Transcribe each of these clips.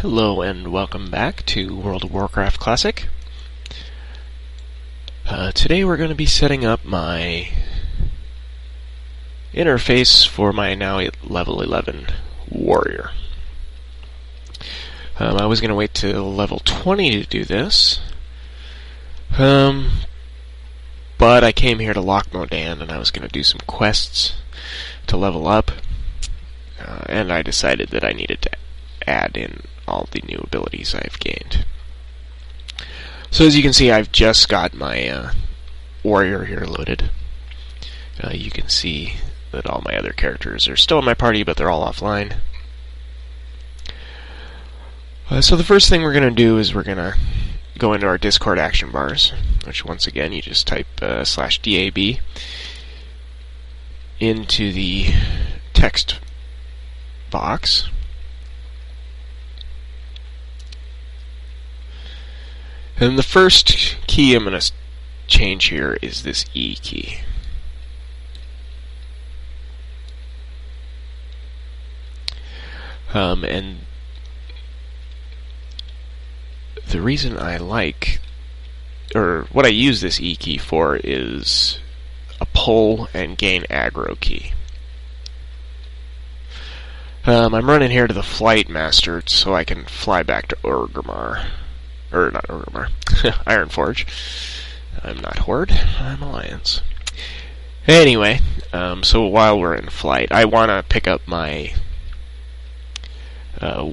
Hello and welcome back to World of Warcraft Classic. Today we're going to be setting up my interface for my now level 11 warrior. I was going to wait till level 20 to do this, but I came here to Loch Modan and I was going to do some quests to level up, and I decided that I needed to add in all the new abilities I've gained. So as you can see, I've just got my warrior here loaded. You can see that all my other characters are still in my party, but they're all offline. So the first thing we're going to do is we're going to go into our Discord action bars, which once again you just type /DAB into the text box. And the first key I'm going to change here is this E key. And the reason I like, or what I use this E key for, is a pull and gain aggro key. I'm running here to the Flight Master so I can fly back to Orgrimmar. Or not Orgrimmar, Ironforge. I'm not Horde, I'm Alliance. Anyway, so while we're in flight, I want to pick up my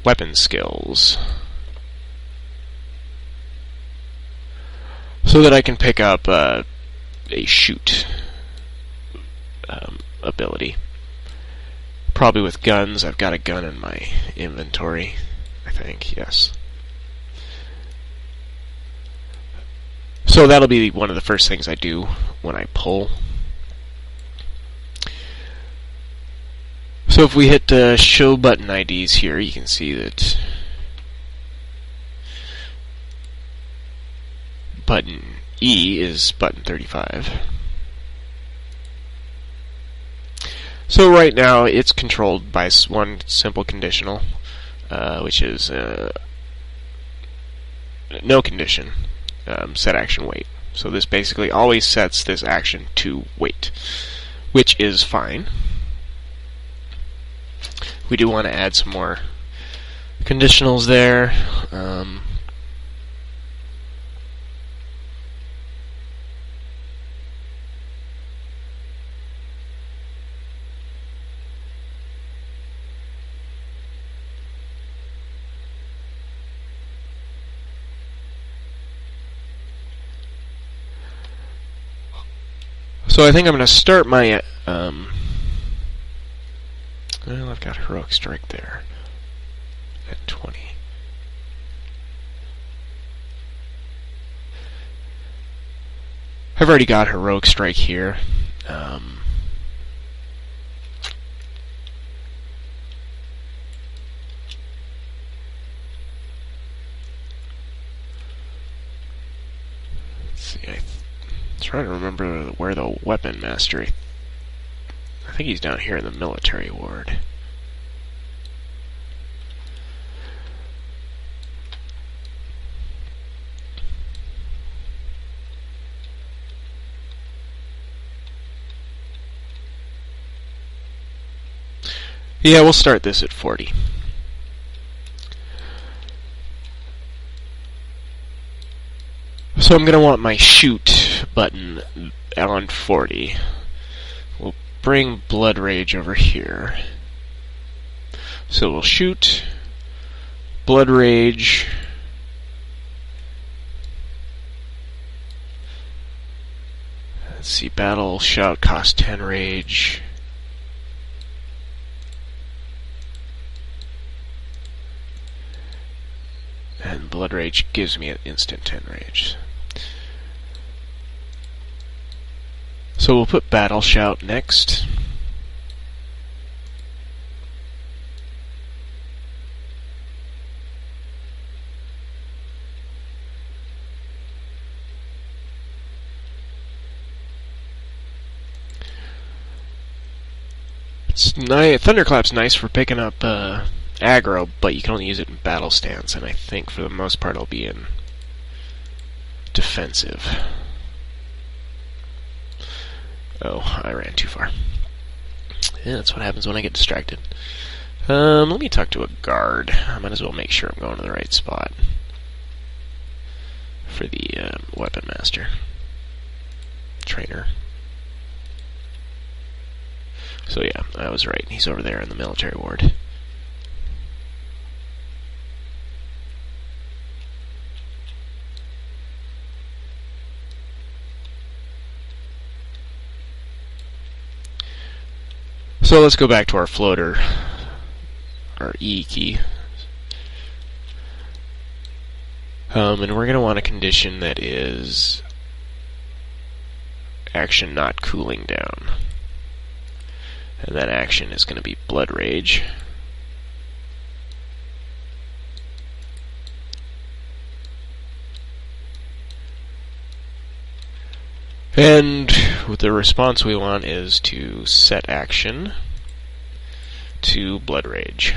weapon skills so that I can pick up a shoot ability. Probably with guns. I've got a gun in my inventory, I think, yes. So that'll be one of the first things I do when I pull. So if we hit show button IDs here, you can see that button E is button 35. So right now it's controlled by one simple conditional, which is no condition. Set action wait. So this basically always sets this action to wait, which is fine. We do want to add some more conditionals there. So I think I'm going to start my, well, I've got Heroic Strike there at 20. I've already got Heroic Strike here. Let's see, I'm trying to remember where the Weapon Master, I think he's down here in the military ward. Yeah, we'll start this at 40. So I'm going to want my shoot button on 40. We'll bring Blood Rage over here. So we'll shoot, Blood Rage, let's see, Battle Shout costs 10 rage. And Blood Rage gives me an instant 10 rage. So we'll put Battle Shout next. Thunderclap's nice for picking up aggro, but you can only use it in battle stance, and I think for the most part it'll be in defensive. Oh, I ran too far. Yeah, that's what happens when I get distracted. Let me talk to a guard. I might as well make sure I'm going to the right spot for the weapon master trainer. So yeah, I was right. He's over there in the military ward. So let's go back to our floater, our E key. And we're going to want a condition that is action not cooling down. And that action is going to be Blood Rage. And the response we want is to set action to Blood Rage.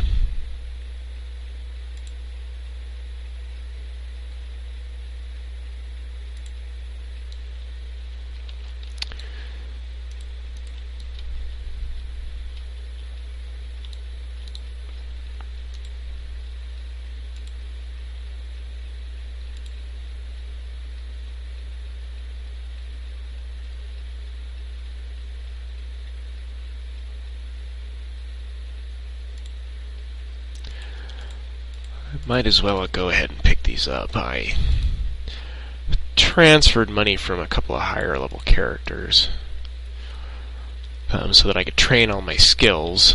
Might as well go ahead and pick these up. I transferred money from a couple of higher level characters so that I could train all my skills.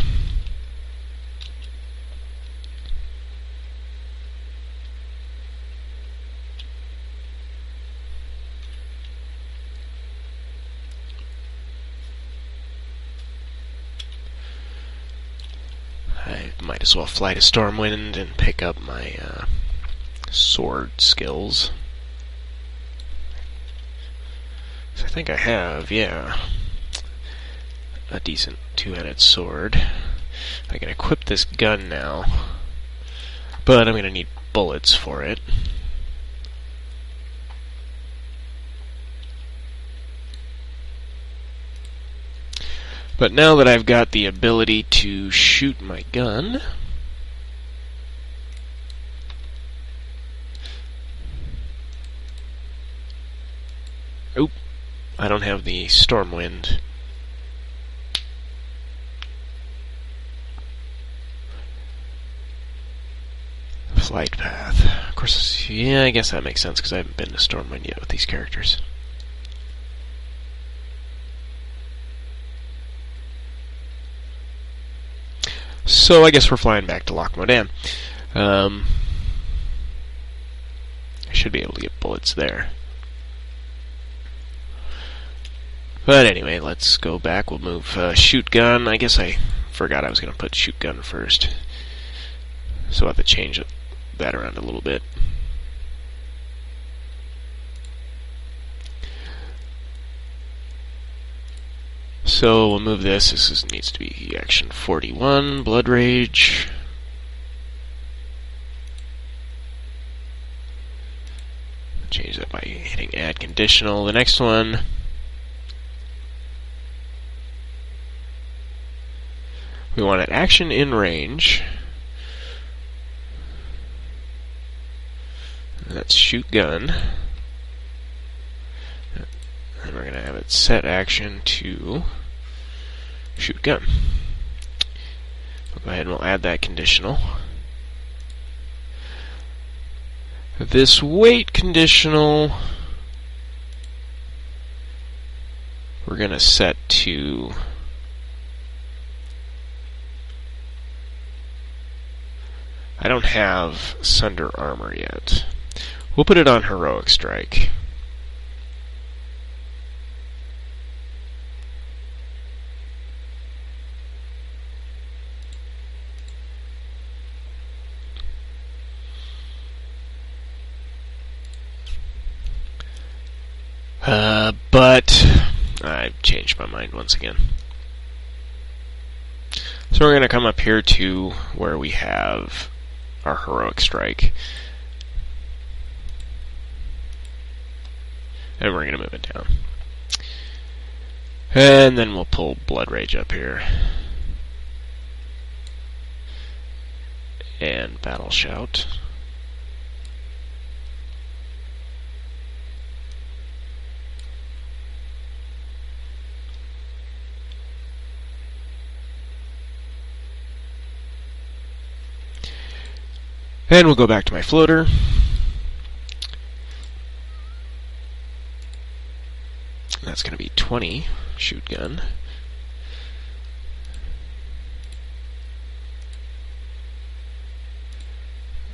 I might as well fly to Stormwind and pick up my sword skills. So I think I have, yeah, a decent two-headed sword. I can equip this gun now, but I'm going to need bullets for it. But now that I've got the ability to shoot my gun, oop, I don't have the Stormwind. Flight path. Of course, yeah, I guess that makes sense because I haven't been to Stormwind yet with these characters. So I guess we're flying back to Loch Modan. I should be able to get bullets there. But anyway, let's go back. We'll move shoot gun. I guess I forgot I was going to put shoot gun first. So I'll have to change that around a little bit. So we'll move this. This needs to be action 41, Blood Rage. Change that by hitting add conditional. The next one, we want an action in range. That's shoot gun. And we're going to have it set action to shoot gun. We'll go ahead and we'll add that conditional. This weight conditional we're going to set to I don't have Sunder Armor yet. We'll put it on Heroic Strike. But I've changed my mind once again. So we're going to come up here to where we have our heroic strike. And we're going to move it down. And then we'll pull Blood Rage up here. And Battle Shout. And we'll go back to my floater. That's going to be 20 shoot gun.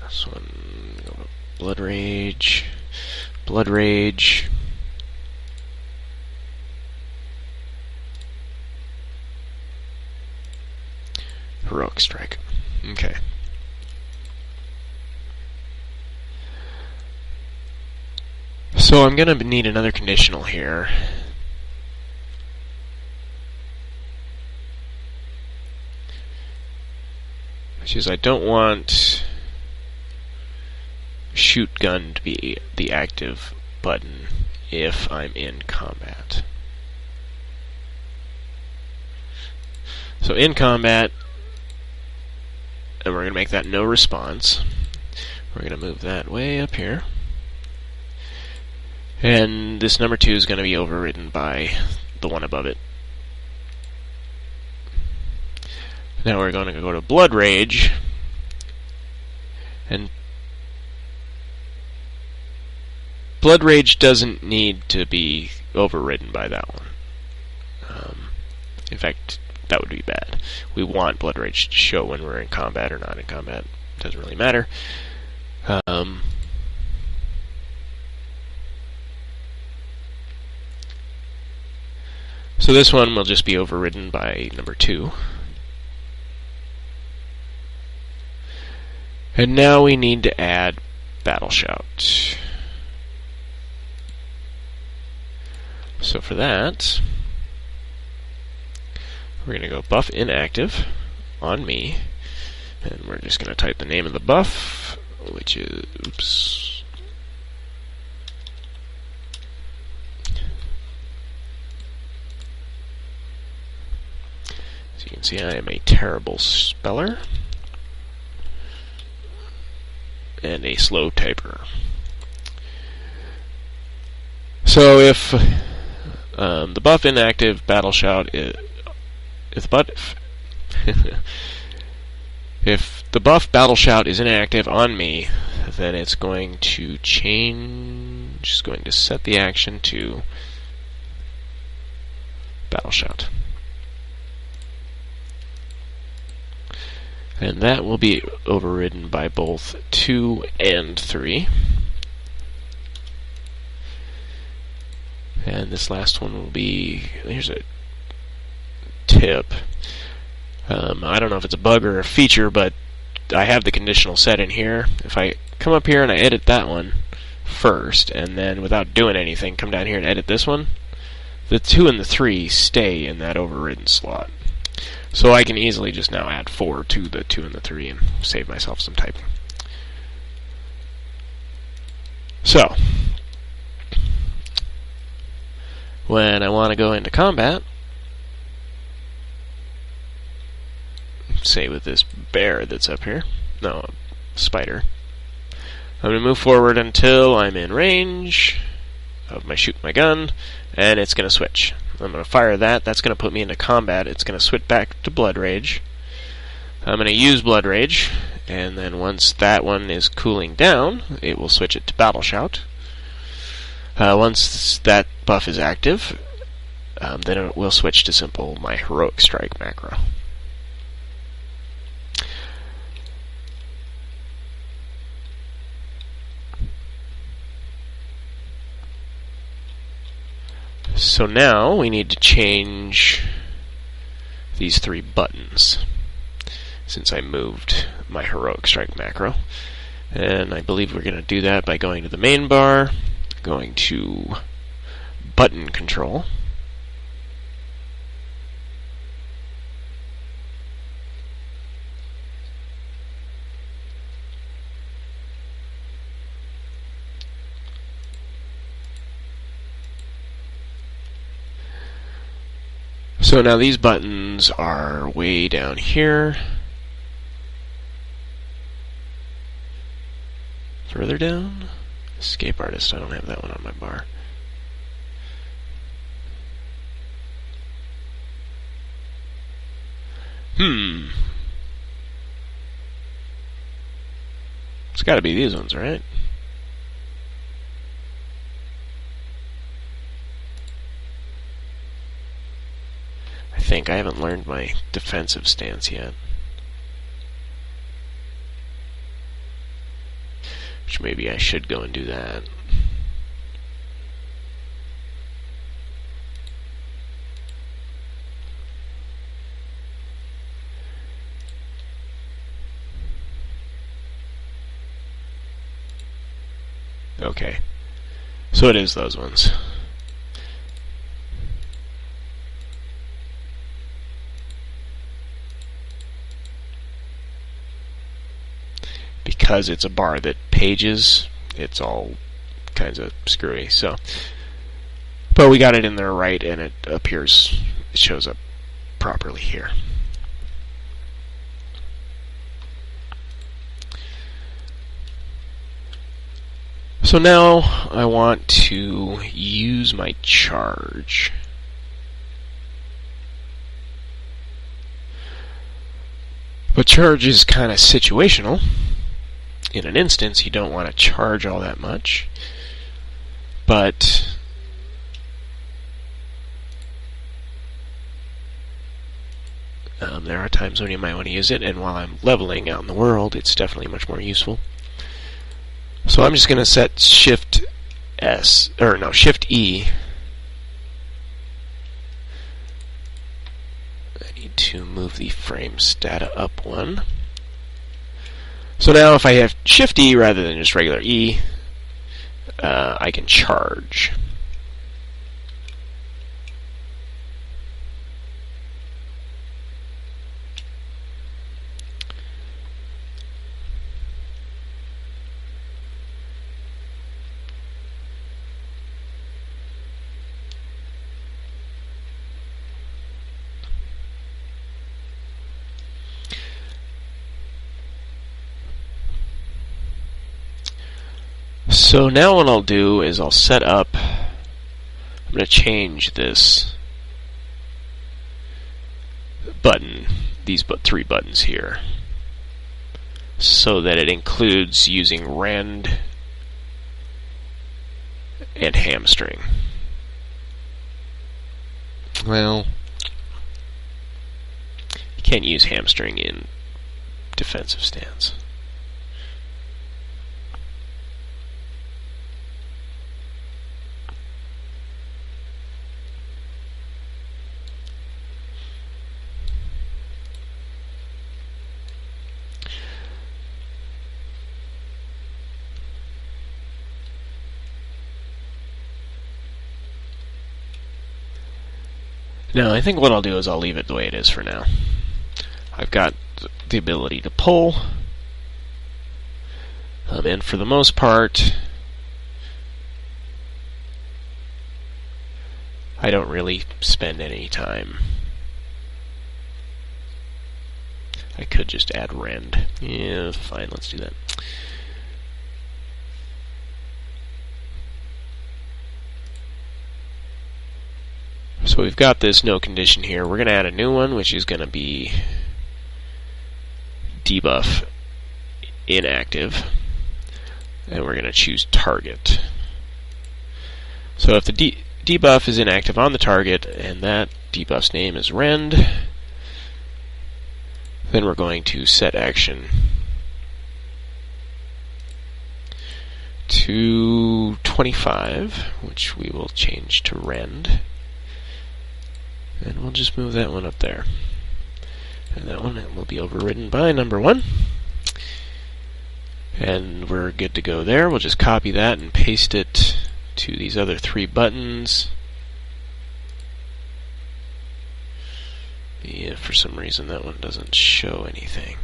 This one, Blood Rage, Blood Rage. Heroic Strike. Okay. So I'm going to need another conditional here. Which is I don't want shoot gun to be the active button if I'm in combat. So in combat, and we're going to make that no response. We're going to move that way up here. And this number 2 is going to be overridden by the one above it. Now we're going to go to Blood Rage, and Blood Rage doesn't need to be overridden by that one. In fact, that would be bad. We want Blood Rage to show when we're in combat or not in combat. It doesn't really matter. So this one will just be overridden by number 2. And now we need to add Battle Shout. So for that, we're going to go buff inactive on me, and we're just going to type the name of the buff, which is, oops. As you can see, I am a terrible speller and a slow typer. So if the buff inactive Battle Shout is if the buff Battle Shout is inactive on me, then it's going to change. It's going to set the action to Battle Shout. And that will be overridden by both 2 and 3. And this last one will be, here's a tip. I don't know if it's a bug or a feature, but I have the conditional set in here. If I come up here and I edit that one first, and then without doing anything, come down here and edit this one, the 2 and the 3 stay in that overridden slot. So I can easily just now add 4 to the 2 and the 3 and save myself some typing. So, when I want to go into combat, say with this bear that's up here, no, spider, I'm going to move forward until I'm in range of my shoot my gun, and it's going to switch. I'm going to fire that. That's going to put me into combat. It's going to switch back to Blood Rage. I'm going to use Blood Rage, and then once that one is cooling down, it will switch it to Battle Shout. Once that buff is active, then it will switch to simple my Heroic Strike macro. So now we need to change these 3 buttons, since I moved my Heroic Strike macro. And I believe we're going to do that by going to the main bar, going to button control, So now these buttons are way down here. Further down? Escape Artist, I don't have that one on my bar. It's gotta be these ones, right? I think I haven't learned my defensive stance yet. Which maybe I should go and do that. Okay. So it is those ones. Because it's a bar that pages, it's all kinds of screwy. So, but we got it in there right, and it appears, it shows up properly here. So now I want to use my charge. But charge is kind of situational. In an instance, you don't want to charge all that much. But there are times when you might want to use it, and while I'm leveling out in the world, it's definitely much more useful. So I'm just going to set Shift E. I need to move the frames data up one. So now if I have Shift E rather than just regular E, I can charge. So now what I'll do is I'll set up, I'm going to change this button, these three buttons here, so that it includes using rend and hamstring. Well, you can't use hamstring in defensive stance. No, I think what I'll do is I'll leave it the way it is for now. I've got the ability to pull, and for the most part, I don't really spend any time. I could just add rend. Yeah, fine, let's do that. So we've got this no condition here. We're going to add a new one, which is going to be debuff inactive. And we're going to choose target. So if the debuff is inactive on the target, and that debuff's name is rend, then we're going to set action to 25, which we will change to rend. And we'll just move that one up there. And that one will be overridden by number 1. And we're good to go there. We'll just copy that and paste it to these other 3 buttons. Yeah, for some reason that one doesn't show anything.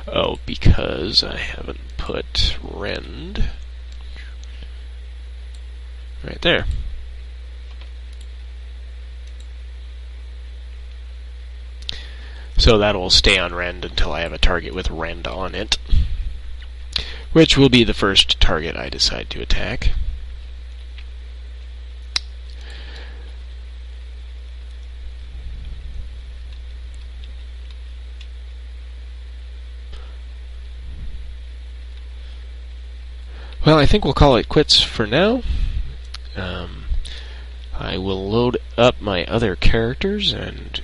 Oh, because I haven't put rend. right there. So that will stay on rend until I have a target with rend on it, which will be the first target I decide to attack. Well, I think we'll call it quits for now. I will load up my other characters and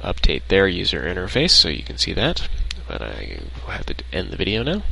update their user interface so you can see that. But I will have to end the video now.